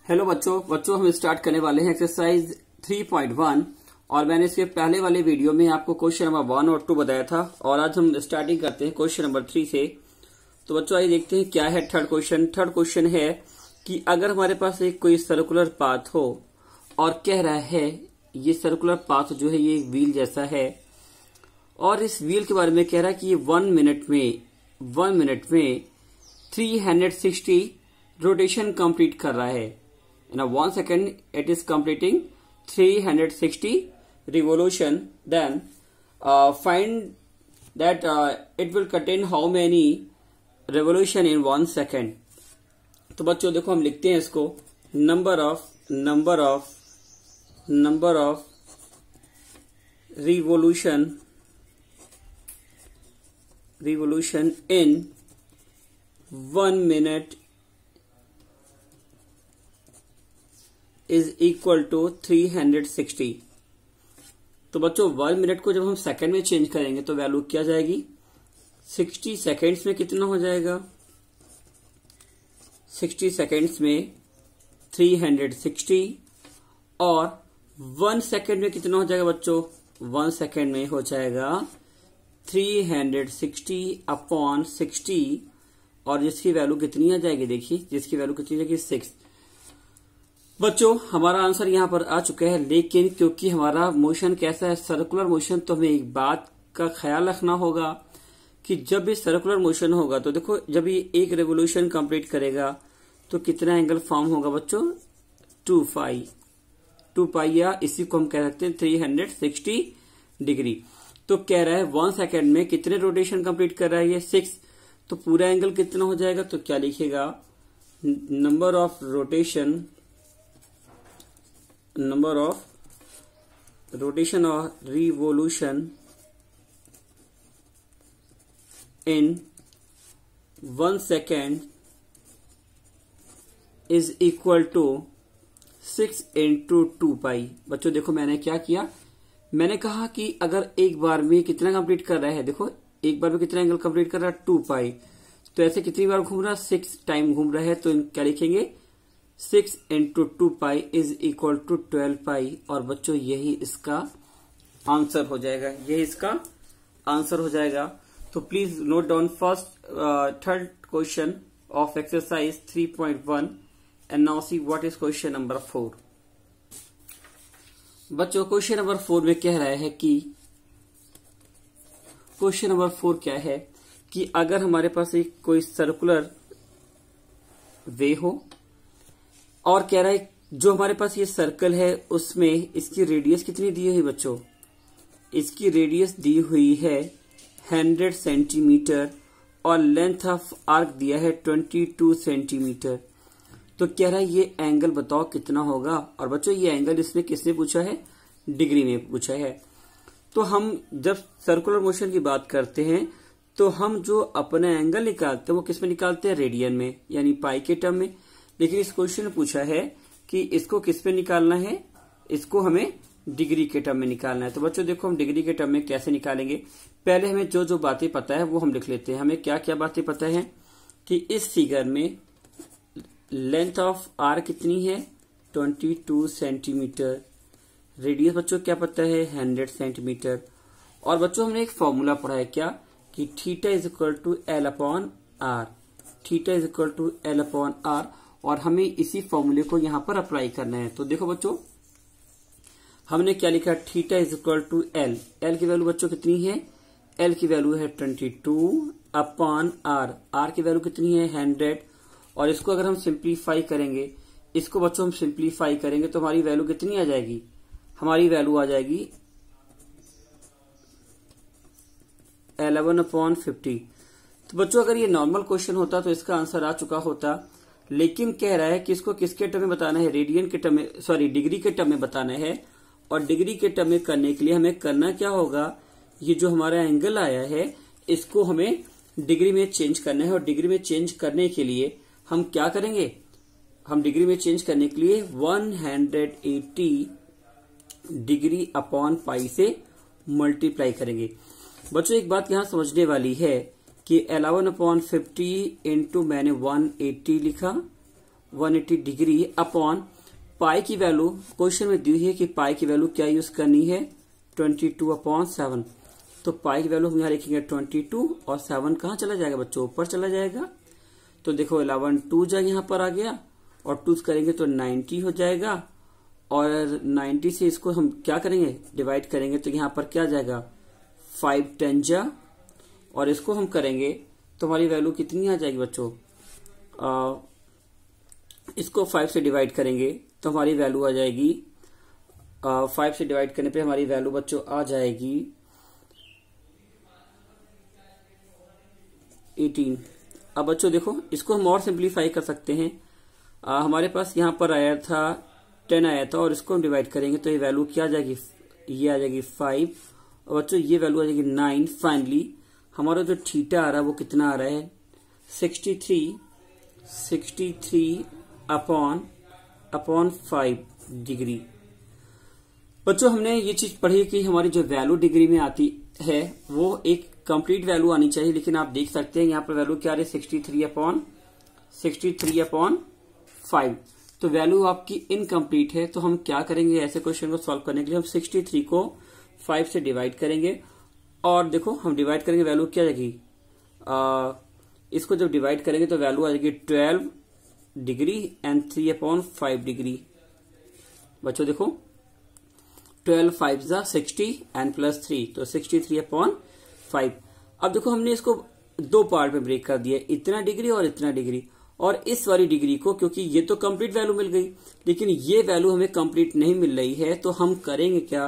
Hello बच्चों हम start करने वाले हैं एक्सरसाइज 3.1 और मैंने इसके पहले वाले वीडियो में आपको क्वेश्चन नंबर 1 और 2 बताया था और आज हम स्टार्टिंग करते हैं क्वेश्चन नंबर 3 से। तो बच्चों आइए देखते हैं क्या है थर्ड क्वेश्चन है कि अगर हमारे पास एक कोई सर्कुलर पाथ हो और कह रहा है ये सर्कुलर पाथ जो है ये व्हील जैसा है और इस व्हील के बारे में कह रहा है कि ये 1 मिनट में 360 रोटेशन कंप्लीट कर रहा है। In 1 second, it is completing 360 revolution. Then find that it will contain how many revolution in 1 second. तो बच्चों देखो हम लिखते हैं इसको number of revolution in 1 minute is equal to 360। तो बच्चों 1 मिनट को जब हम सेकंड में चेंज करेंगे तो वैल्यू क्या जाएगी 60 सेकेंड्स में कितना हो जाएगा 60 सेकेंड्स में 360 और 1 सेकेंड में कितना हो जाएगा बच्चों 1 सेकेंड में हो जाएगा 360 अपॉन 60 और जिसकी वैल्यू कितनी आ जाएगी देखिए जिसकी वैल्यू कितनी आ जाएगी 6। बच्चों हमारा आंसर यहां पर आ चुका है, लेकिन क्योंकि हमारा मोशन कैसा है सर्कुलर मोशन, तो हमें एक बात का ख्याल रखना होगा कि जब ये सर्कुलर मोशन होगा तो देखो जब ये एक रेवोल्यूशन कंप्लीट करेगा तो कितना एंगल फॉर्म होगा बच्चों 2 पाई या इसी को हम कह सकते हैं 360 डिग्री। तो कह रहा है 1 सेकेंड में कितने रोटेशन कंप्लीट कर रहा है ये 6, तो पूरा एंगल कितना हो जाएगा तो क्या लिखेगा number of rotation or revolution in 1 second is equal to 6 into 2 पाई। बच्चों देखो मैंने क्या किया, मैंने कहा कि अगर एक बार में कितना कंप्लीट कर रहा है, देखो एक बार में कितना एंगल कंप्लीट कर रहा है 2 पाई, तो ऐसे कितनी बार घूम रहा है 6 टाइम घूम रहा है, तो क्या लिखेंगे 6 into 2 pi is equal to 12 pi. और बच्चों यही इसका आंसर हो जाएगा। तो please note down third question of exercise 3.1 and now see what is question number 4। बच्चों क्वेश्चन नंबर 4 में कह रहा है कि क्वेश्चन नंबर 4 क्या है कि अगर हमारे पास एक कोई सर्कुलर वे हो और कह रहा है जो हमारे पास ये सर्कल है उसमें इसकी रेडियस कितनी दी हुई है बच्चों, इसकी रेडियस दी हुई है 100 सेंटीमीटर और लेंथ ऑफ आर्क दिया है 22 सेंटीमीटर। तो कह रहा है ये एंगल बताओ कितना होगा। और बच्चों ये एंगल इसने किसने पूछा है डिग्री में पूछा है। तो हम जब सर्कुलर मोशन की बात करते हैं तो हम जो अपना एंगल निकालते हैं वो किस में निकालते हैं रेडियन में यानी पाई के टर्म में, लेकिन इस क्वेश्चन में पूछा है कि इसको किस पे निकालना है, इसको हमें डिग्री के टर्म में निकालना है। तो बच्चों देखो हम डिग्री के टर्म में कैसे निकालेंगे, पहले हमें जो जो बातें पता है वो हम लिख लेते हैं। हमें क्या क्या बातें पता है कि इस फिगर में लेंथ ऑफ आर कितनी है 22 सेंटीमीटर, रेडियस बच्चों क्या पता है 100 सेंटीमीटर। और बच्चों हमने एक फॉर्मूला पढ़ा है क्या कि theta is equal to L upon R, और हमें इसी फॉर्मूले को यहां पर अप्लाई करना है। तो देखो बच्चों हमने क्या लिखा theta is equal to L की वैल्यू बच्चों कितनी है, एल की वैल्यू है 22 अपॉन आर की वैल्यू कितनी है 100। और इसको अगर हम सिंप्लीफाई करेंगे, इसको बच्चों हम सिंप्लीफाई करेंगे तो हमारी वैल्यू कितनी आ जाएगी, हमारी वैल्यू आ जाएगी 11 अपॉन 50। तो बच्चों अगर ये नॉर्मल क्वेश्चन होता तो इसका आंसर आ चुका होता, लेकिन कह रहा है कि इसको किसके टर्म में बताना है रेडियन के टर्म में डिग्री के टर्म में बताना है। और डिग्री के टर्म में करने के लिए हमें करना क्या होगा, ये जो हमारा एंगल आया है इसको हमें डिग्री में चेंज करना है। और डिग्री में चेंज करने के लिए हम क्या करेंगे, हम डिग्री में चेंज करने के लिए 180 डिग्री अपॉन पाई से मल्टीप्लाई करेंगे। बच्चों एक बात यहां समझने वाली है कि 11/50 इंटू मैंने 180 लिखा 180 डिग्री अपॉन पाई की वैल्यू क्वेश्चन में दी हुई है कि पाई की वैल्यू क्या यूज करनी है 22/7। तो पाई की वैल्यू हम यहाँ लिखेंगे 22 और 7 कहाँ चला जाएगा बच्चों, ऊपर चला जाएगा। तो देखो 11 2 जा यहाँ पर आ गया और 2 करेंगे तो 90 हो जाएगा और 90 से इसको हम क्या करेंगे डिवाइड करेंगे तो यहाँ पर क्या जाएगा 5 10 जा और इसको हम करेंगे तो हमारी वैल्यू कितनी आ जाएगी बच्चों, इसको 5 से डिवाइड करेंगे तो हमारी वैल्यू आ जाएगी 5 से डिवाइड करने पे हमारी वैल्यू बच्चों आ जाएगी 18। अब बच्चों देखो इसको हम और सिंप्लीफाई कर सकते हैं। हमारे पास यहाँ पर आया था 10 आया था और इसको हम डिवाइड करेंगे तो ये वैल्यू क्या आ जाएगी, ये आ जाएगी 5 और बच्चों ये वैल्यू आ जाएगी 9। फाइनली हमारा जो थीटा आ रहा है वो कितना आ रहा है 63 अपॉन 5 डिग्री। बच्चों हमने ये चीज पढ़ी कि हमारी जो वैल्यू डिग्री में आती है वो एक कंप्लीट वैल्यू आनी चाहिए, लेकिन आप देख सकते हैं यहाँ पर वैल्यू क्या आ रही है 63/5। तो वैल्यू आपकी इनकम्प्लीट है। तो हम क्या करेंगे ऐसे क्वेश्चन को सॉल्व करने के लिए, हम 63 को 5 से डिवाइड करेंगे और देखो हम डिवाइड करेंगे वैल्यू क्या आ जाएगी, इसको जब डिवाइड करेंगे तो वैल्यू आ जाएगी 12 डिग्री एंड 3/5 डिग्री। बच्चों देखो 12 5 जा 60 एंड प्लस 3 तो 63/5। अब देखो हमने इसको दो पार्ट में ब्रेक कर दिया, इतना डिग्री और इतना डिग्री, और इस वाली डिग्री को क्योंकि ये तो कंप्लीट वैल्यू मिल गई लेकिन ये वैल्यू हमें कंप्लीट नहीं मिल रही है तो हम करेंगे क्या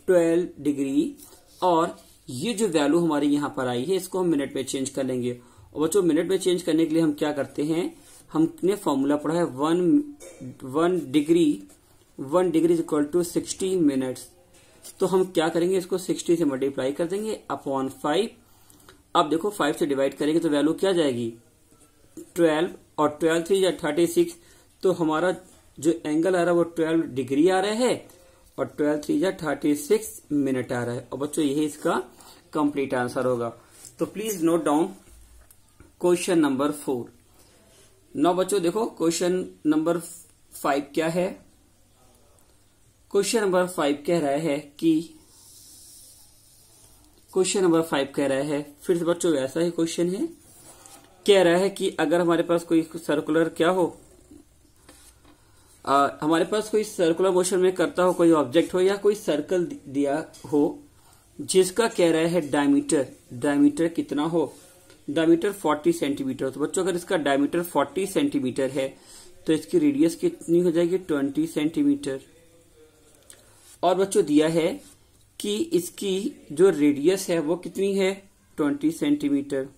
12 डिग्री और ये जो वैल्यू हमारी यहाँ पर आई है इसको हम मिनट में चेंज कर लेंगे। और बच्चों मिनट में चेंज करने के लिए हम क्या करते हैं, हमने फॉर्मूला पढ़ा है 1 degree is equal to 60 minutes. तो हम क्या करेंगे इसको 60 से मल्टीप्लाई कर देंगे अपॉन 5। अब देखो 5 से डिवाइड करेंगे तो वैल्यू क्या जाएगी 12 और 12 3 या 36। तो हमारा जो एंगल आ रहा है वो 12 डिग्री आ रहा है और 12 3 या 36 मिनट आ रहा है। और बच्चों यही इसका कंप्लीट आंसर होगा। तो please note down question number 4। Now बच्चों देखो क्वेश्चन नंबर 5 क्या है। क्वेश्चन नंबर 5 कह रहा है फिर से बच्चों ऐसा ही क्वेश्चन है, कह रहा है कि अगर हमारे पास कोई सर्कुलर क्या हो, हमारे पास कोई सर्कुलर मोशन में करता हो कोई ऑब्जेक्ट हो या कोई सर्कल दिया हो जिसका कह रहा है डायमीटर कितना हो, डायमीटर 40 सेंटीमीटर। तो बच्चों अगर इसका डायमीटर 40 सेंटीमीटर है तो इसकी रेडियस कितनी हो जाएगी 20 सेंटीमीटर। और बच्चों दिया है कि इसकी जो रेडियस है वो कितनी है 20 सेंटीमीटर।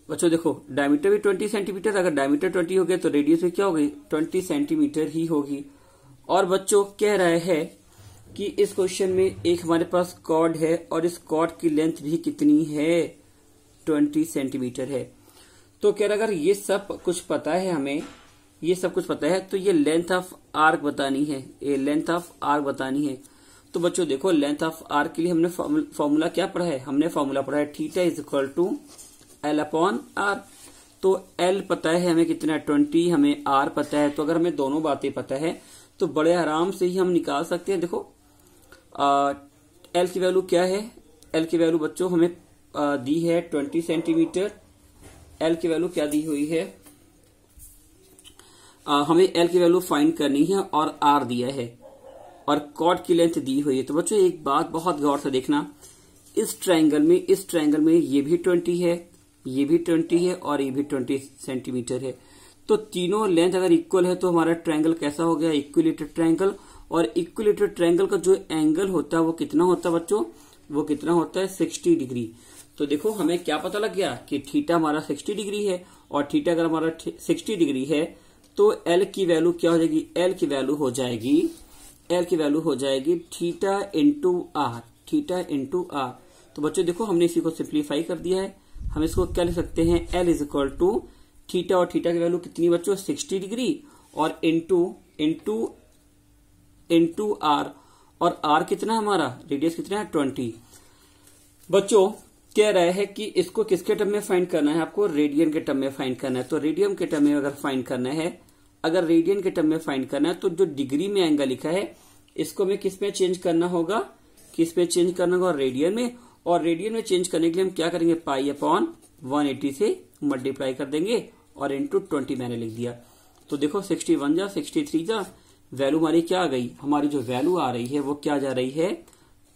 बच्चों देखो डायमीटर भी 20 सेंटीमीटर, अगर डायमीटर 20 हो गया तो रेडियस भी क्या होगी 20 सेंटीमीटर ही होगी। और बच्चों कह रहा है कि इस क्वेश्चन में एक हमारे पास कॉर्ड है और इस कॉर्ड की लेंथ भी कितनी है 20 सेंटीमीटर है। तो कह रहा अगर ये सब कुछ पता है हमें, ये सब कुछ पता है तो ये लेंथ ऑफ आर्क बतानी है, ये लेंथ ऑफ आर्क बतानी है। तो बच्चों देखो लेंथ ऑफ आर्क के लिए हमने फॉर्मूला क्या पढ़ा है, हमने फॉर्मूला पढ़ा है theta is equal to L/R। तो L पता है हमें कितना 20, हमें R पता है। तो अगर हमें दोनों बातें पता है तो बड़े आराम से ही हम निकाल सकते हैं। देखो L की वैल्यू क्या है, L की वैल्यू बच्चों हमें दी है 20 सेंटीमीटर। L की वैल्यू क्या दी हुई है, हमें L की वैल्यू फाइंड करनी है और R दिया है और कॉर्ड की लेंथ दी हुई है। तो बच्चों एक बात बहुत गौर से देखना, इस ट्रायंगल में ये भी 20 है, ये भी 20 है और ये भी 20 सेंटीमीटर है। तो तीनों लेंथ अगर इक्वल है तो हमारा ट्रायंगल कैसा हो गया इक्विलेटरल ट्रायंगल। और इक्विलेटरल ट्रायंगल का जो एंगल होता है वो कितना होता है बच्चों, वो कितना होता है 60 डिग्री। तो देखो हमें क्या पता लग गया कि थीटा हमारा 60 डिग्री है और थीटा अगर हमारा 60 डिग्री है तो L की वैल्यू क्या हो जाएगी, L की वैल्यू हो जाएगी थीटा इंटू R। तो बच्चों देखो हमने इसी को सिंप्लीफाई कर दिया है। हम इसको क्या लिख सकते हैं L is equal to theta, और थीटा की वैल्यू कितनी बच्चों 60 डिग्री और इंटू R, और R कितना हमारा रेडियस कितना है 20। बच्चों कह रहा है कि इसको किसके टर्म में फाइंड करना है, आपको रेडियन के टर्म में फाइंड करना है। तो रेडियन के टर्म में अगर फाइंड करना है, अगर रेडियन के टर्म में फाइंड करना है, तो जो डिग्री में एंगल लिखा है इसको हमें किस में चेंज करना होगा, किस पे चेंज करना होगा, रेडियन में। और रेडियन में चेंज करने के लिए हम क्या करेंगे, पाई अपॉन 180 से मल्टीप्लाई कर देंगे और इंटू 20 मैंने लिख दिया। तो देखो 61 जा 63 जा, वैल्यू हमारी क्या आ गई, हमारी जो वैल्यू आ रही है वो क्या जा रही है,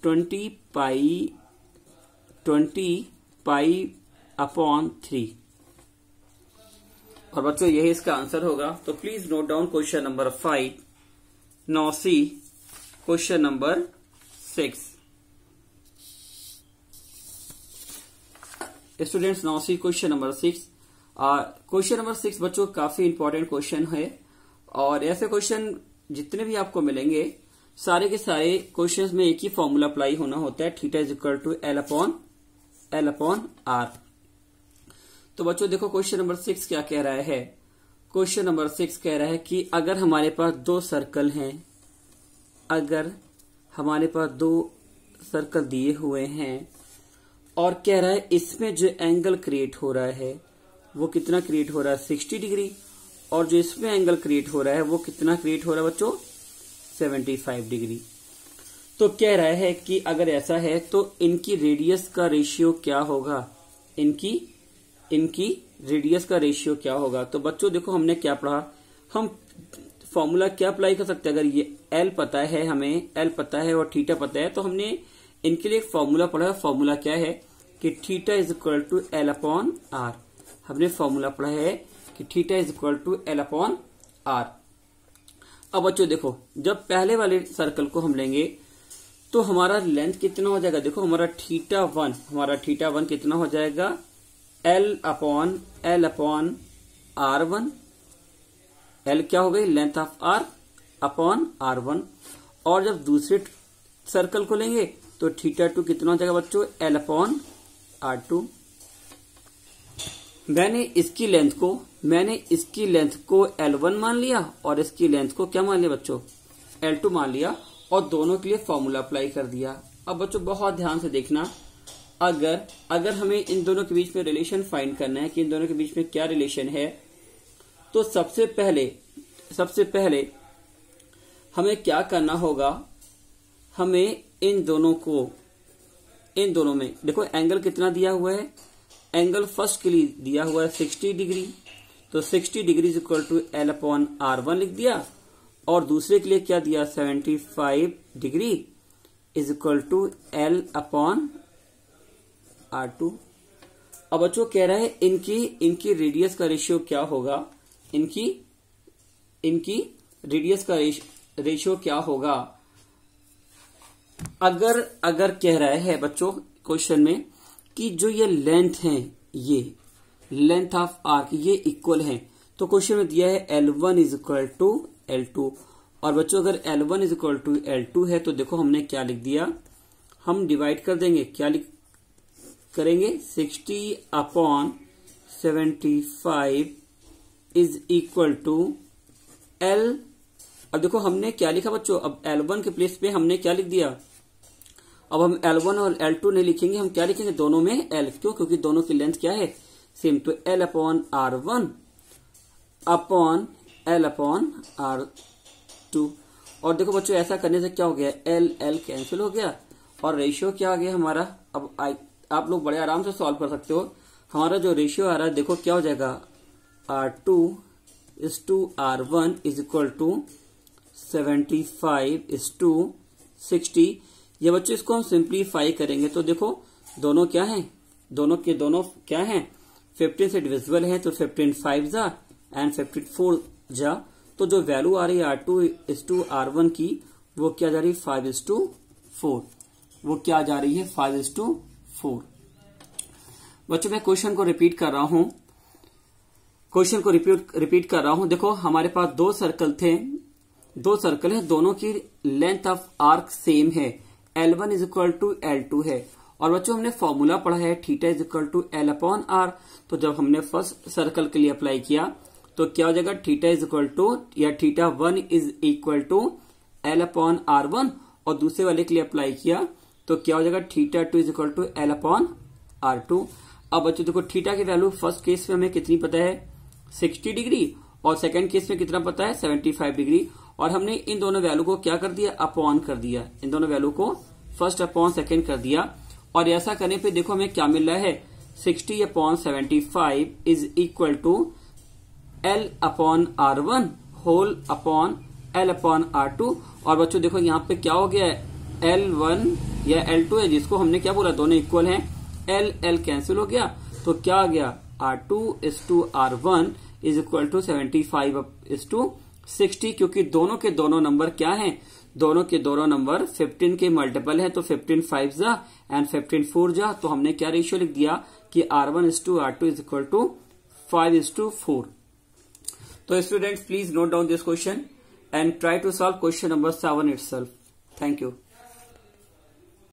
20 पाई अपॉन 3। और बच्चों यही इसका आंसर होगा। तो please note down question number 5। Now see question number 6। Students now see question number 6। Question number 6 बच्चों काफी इंपॉर्टेंट क्वेश्चन है, और ऐसे क्वेश्चन जितने भी आपको मिलेंगे सारे के सारे क्वेश्चंस में एक ही फॉर्मूला अप्लाई होना होता है, theta is equal to L upon R. तो बच्चों देखो क्वेश्चन नंबर 6 क्या कह रहा है। क्वेश्चन नंबर 6 कह रहा है कि अगर हमारे पास दो सर्कल हैं, अगर हमारे पास दो सर्कल दिए हुए हैं और कह रहा है इसमें जो एंगल क्रिएट हो रहा है वो कितना क्रिएट हो रहा है, 60 डिग्री, और जो इसमें एंगल क्रिएट हो रहा है वो कितना क्रिएट हो रहा है बच्चों, 75 डिग्री। तो कह रहा है कि अगर ऐसा है तो इनकी रेडियस का रेशियो क्या होगा, इनकी रेडियस का रेशियो क्या होगा। तो बच्चों देखो हमने क्या पढ़ा, हम फॉर्मूला क्या अप्लाई कर सकते हैं, अगर ये एल पता है, हमें एल पता है और थीटा पता है, तो हमने इनके लिए एक फॉर्मूला पढ़ा है। फॉर्मूला क्या है कि theta is equal to L upon R. हमने फॉर्मूला पढ़ा है कि theta is equal to L upon R. अब बच्चों देखो जब पहले वाले सर्कल को हम लेंगे तो हमारा लेंथ कितना हो जाएगा, देखो हमारा थीटा वन कितना हो जाएगा, एल अपॉन R1। एल क्या हो गई, length of are upon R1। और जब दूसरे सर्कल को लेंगे तो थीटा 2 कितना हो जाएगा बच्चों, एल अपॉन R2। मैंने इसकी लेंथ को L1 मान लिया और इसकी लेंथ को क्या मान लिया बच्चों, L2 मान लिया, और दोनों के लिए फॉर्मूला अप्लाई कर दिया। अब बच्चों बहुत ध्यान से देखना, अगर हमें इन दोनों के बीच में रिलेशन फाइंड करना है कि इन दोनों के बीच में क्या रिलेशन है, तो सबसे पहले हमें क्या करना होगा, हमें इन दोनों में देखो एंगल कितना दिया हुआ है, एंगल फर्स्ट के लिए दिया हुआ है 60 डिग्री। तो 60 degree is equal to L upon R1 लिख दिया, और दूसरे के लिए क्या दिया, 75 degree is equal to L upon R2। अब बच्चों कह रहा है इनकी रेडियस का रेशियो क्या होगा, इनकी रेडियस का रेशियो क्या होगा। अगर कह रहा है बच्चों क्वेश्चन में कि जो ये लेंथ है, ये लेंथ ऑफ आर्क ये इक्वल है, तो क्वेश्चन में दिया है L1 is equal to L2। और बच्चों अगर L1 is equal to L2 है तो देखो हमने क्या लिख दिया, हम डिवाइड कर देंगे, क्या करेंगे, 60 upon 75 is equal to L। अब देखो हमने क्या लिखा बच्चों, अब L1 के प्लेस पे हमने क्या लिख दिया, अब हम L1 और L2 नहीं लिखेंगे, हम क्या लिखेंगे, दोनों में L, क्यों, क्योंकि दोनों की लेंथ क्या है, सेम। तो L upon R1 upon L upon R2। और देखो बच्चों ऐसा करने से क्या हो गया, L कैंसिल हो गया और रेशियो क्या आ गया हमारा। अब आप लोग बड़े आराम से सॉल्व कर सकते हो। हमारा जो रेशियो आ रहा है देखो क्या हो जाएगा, R2 is to R1 is equal to 75 is to 60। ये बच्चों इसको हम सिंप्लीफाई करेंगे तो देखो दोनों क्या हैं, दोनों क्या हैं, 15 से डिविजिबल है, तो 15 5 जा एंड 15 4 जा। तो जो वैल्यू आ रही है R2 इज टू R1 की वो क्या जा रही है, 5 इज टू 4। वो क्या जा रही है, 5 इज टू 4। बच्चों मैं क्वेश्चन को रिपीट कर रहा हूं। देखो हमारे पास दो सर्कल है, दोनों की लेंथ ऑफ आर्क सेम है, L1 is equal to L2 है। और बच्चों हमने फॉर्मूला पढ़ा है theta is equal to L upon R. तो जब हमने फर्स्ट सर्कल के लिए अप्लाई किया तो क्या हो जाएगा, थीटा इज इक्वल टू या theta 1 is equal to L upon R1, और दूसरे वाले के लिए अप्लाई किया तो क्या हो जाएगा, theta 2 is equal to L upon R2। अब बच्चों देखो थीटा की वैल्यू फर्स्ट केस में हमें कितनी पता है 60 डिग्री और सेकंड केस में कितना पता है 75 डिग्री। और हमने इन दोनों वैल्यू को क्या कर दिया अपॉन कर दिया, इन दोनों वैल्यू को फर्स्ट अपॉन सेकंड कर दिया। और ऐसा करने पे देखो हमें क्या मिल रहा है 60 upon 75 is equal to L upon R1 whole upon L upon R2। और बच्चों देखो यहाँ पे क्या हो गया है L1 या L2 है जिसको हमने क्या बोला दोनों इक्वल हैं, L कैंसिल हो गया तो क्या आ गया R2 is to R1 is equal to 75 is to 60। क्योंकि दोनों के दोनों नंबर क्या हैं, दोनों के दोनों नंबर 15 के मल्टीपल है तो 15 5 जा एंड 15 4 जा। तो हमने क्या रेशियो लिख दिया कि R1 is to R2 is equal to 5 is to 4। तो students please note down this question and try to solve question number 7 itself. Thank you.